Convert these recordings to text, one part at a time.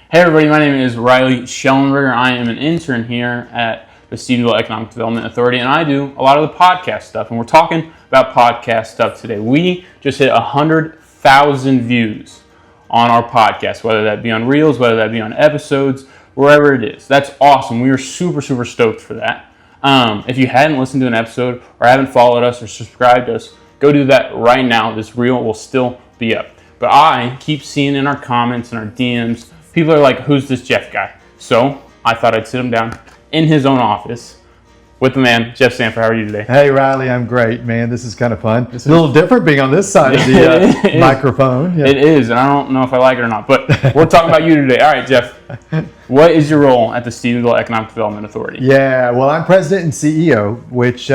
Hey everybody, my name is Riley Schellenberger. I am an intern here at the Stephenville Economic Development Authority, and I do a lot of the podcast stuff, and we're talking about podcast stuff today. We just hit 100,000 views on our podcast, whether that be on Reels, whether that be on episodes, wherever it is. That's awesome. We are super stoked for that. If you hadn't listened to an episode or haven't followed us or subscribed to us, go do that right now. This reel will still be up. But I keep seeing in our comments and our DMs, people are like, who's this Jeff guy? So I thought I'd sit him down in his own office with the man, Jeff Sandford. How are you today? Hey, Riley, I'm great, man. This is kind of fun. It's a little different being on this side of the microphone. Yeah. It is, and I don't know if I like it or not, but we're talking about you today. All right, Jeff, what is your role at the Stephenville Economic Development Authority? Yeah, well, I'm president and CEO, which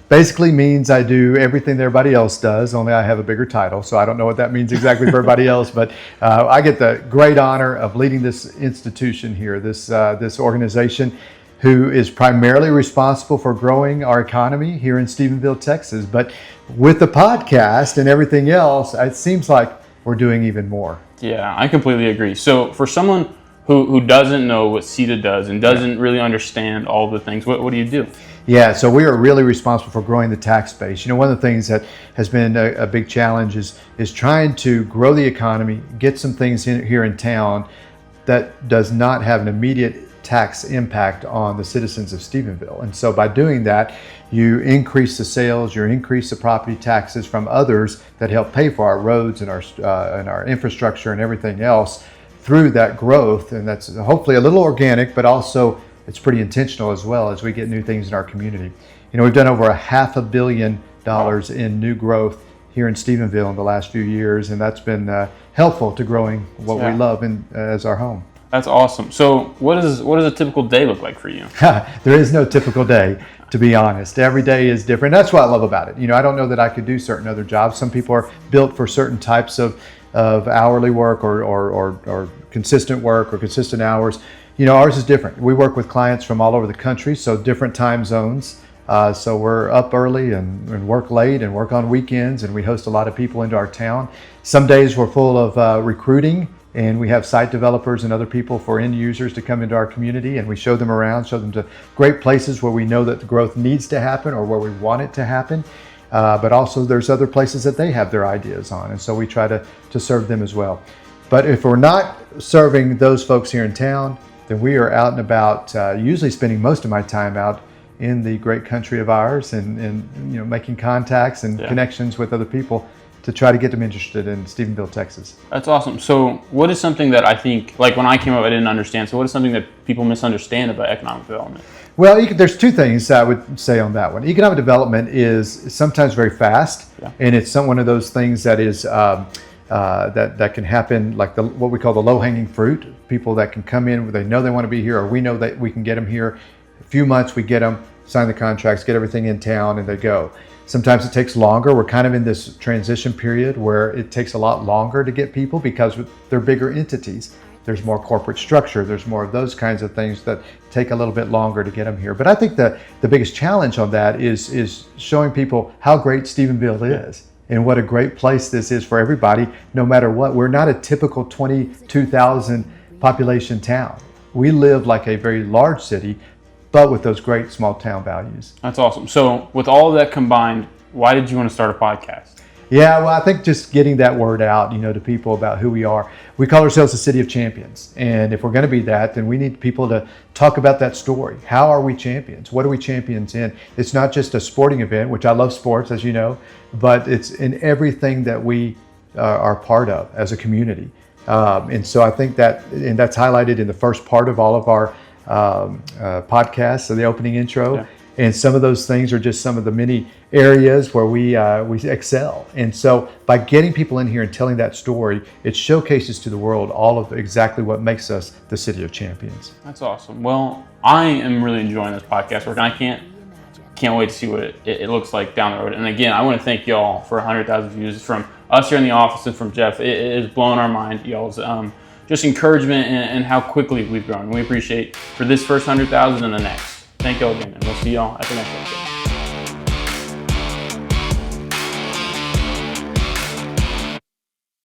basically means I do everything that everybody else does, only I have a bigger title, so I don't know what that means exactly for everybody else, but I get the great honor of leading this institution here, this organization, who is primarily responsible for growing our economy here in Stephenville, Texas. But with the podcast and everything else, it seems like we're doing even more. Yeah, I completely agree. So for someone who doesn't know what SEDA does and doesn't really understand all the things, what do you do? Yeah, so we are really responsible for growing the tax base. You know, one of the things that has been a big challenge is trying to grow the economy, get some things here in town that does not have an immediate tax impact on the citizens of Stephenville. And so by doing that, you increase the sales, you increase the property taxes from others that help pay for our roads and our infrastructure and everything else through that growth. And that's hopefully a little organic, but also it's pretty intentional as well as we get new things in our community. You know, we've done over $500 million in new growth here in Stephenville in the last few years, and that's been helpful to growing what we love as our home. That's awesome. So what does a typical day look like for you? There is no typical day, to be honest. Every day is different. That's what I love about it. You know, I don't know that I could do certain other jobs. Some people are built for certain types of hourly work or consistent work or consistent hours. You know, ours is different. We work with clients from all over the country, so different time zones. So we're up early and work late and work on weekends, and we host a lot of people into our town. Some days we're full of recruiting, and we have site developers and other people for end users to come into our community, and we show them around, show them to great places where we know that the growth needs to happen or where we want it to happen. But also there's other places that they have their ideas on, and so we try to serve them as well. But if we're not serving those folks here in town, then we are out and about, usually spending most of my time out in the great country of ours and you know, making contacts and connections with other people to try to get them interested in Stephenville, Texas. That's awesome. So what is something that I think, like when I came up, I didn't understand. So what is something that people misunderstand about economic development? Well, there's two things I would say on that one. Economic development is sometimes very fast, and it's one of those things that is that can happen, like what we call the low-hanging fruit. People that can come in, they know they want to be here, or we know that we can get them here. A few months, we get them, sign the contracts, get everything in town, and they go. Sometimes it takes longer. We're kind of in this transition period where it takes a lot longer to get people because they're bigger entities. There's more corporate structure. There's more of those kinds of things that take a little bit longer to get them here. But I think the biggest challenge on that is showing people how great Stephenville is and what a great place this is for everybody, no matter what. We're not a typical 22,000 population town. We live like a very large city, but with those great small town values. That's awesome. So with all of that combined, why did you want to start a podcast? Yeah, well, I think just getting that word out, you know, to people about who we are. We call ourselves the City of Champions. And if we're going to be that, then we need people to talk about that story. How are we champions? What are we champions in? It's not just a sporting event, which I love sports, as you know, but it's in everything that we are part of as a community. And so I think that's highlighted in the first part of all of our podcasts, so the opening intro. Yeah. And some of those things are just some of the many areas where we excel. And so by getting people in here and telling that story, it showcases to the world all of exactly what makes us the City of Champions. That's awesome. Well, I am really enjoying this podcast work, and I can't wait to see what it looks like down the road. And again, I want to thank y'all for 100,000 views from us here in the office and from Jeff. It is blowing our mind, y'all's just encouragement and how quickly we've grown. We appreciate for this first 100,000 and the next. Thank y'all again, and we'll see y'all at the next episode.